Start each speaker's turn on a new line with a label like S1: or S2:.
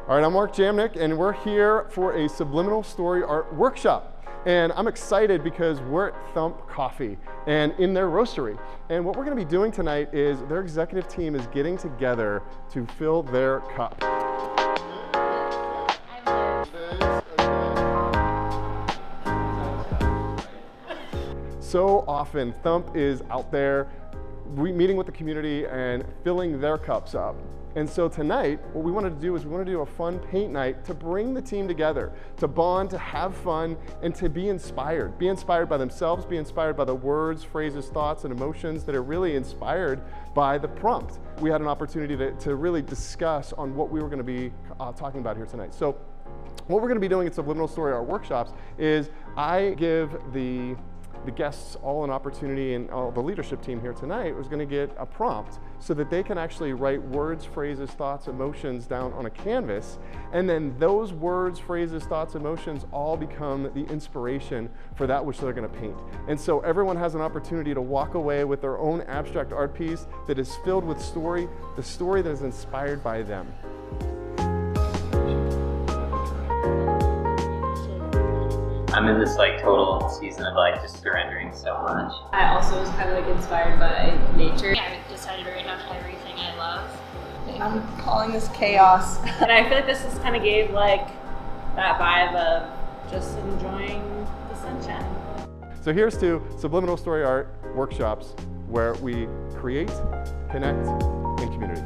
S1: All right, I'm Jamnik, and we're here for a Subliminal Story Art Workshop. And I'm excited because we're at Thump Coffee and in their roastery. And what we're going to be doing tonight is their executive team is getting together to fill their cup. So often, Thump is out there meeting with the community and filling their cups up. And so tonight, what we wanted to do is we wanted to do a fun paint night to bring the team together, to bond, to have fun, and to be inspired. Be inspired by themselves, be inspired by the words, phrases, thoughts, and emotions that are really inspired by the prompt. We had an opportunity to really discuss on what we were going to be talking about here tonight. So what we're going to be doing at Subliminal Story Art Workshops is I give the guests all an opportunity, and all the leadership team here tonight was going to get a prompt so that they can actually write words, phrases, thoughts, emotions down on a canvas, and then those words, phrases, thoughts, emotions all become the inspiration for that which they're going to paint. And so everyone has an opportunity to walk away with their own abstract art piece that is filled with story, the story that is inspired by them.
S2: I'm in this total season of just surrendering so much.
S3: I also was kind of inspired by nature.
S4: I've decided to write down everything I love.
S5: I'm calling this chaos.
S4: And I feel like this just kind of gave that vibe of just enjoying the sunshine.
S1: So here's to Subliminal Story Art Workshops, where we create, connect, and community.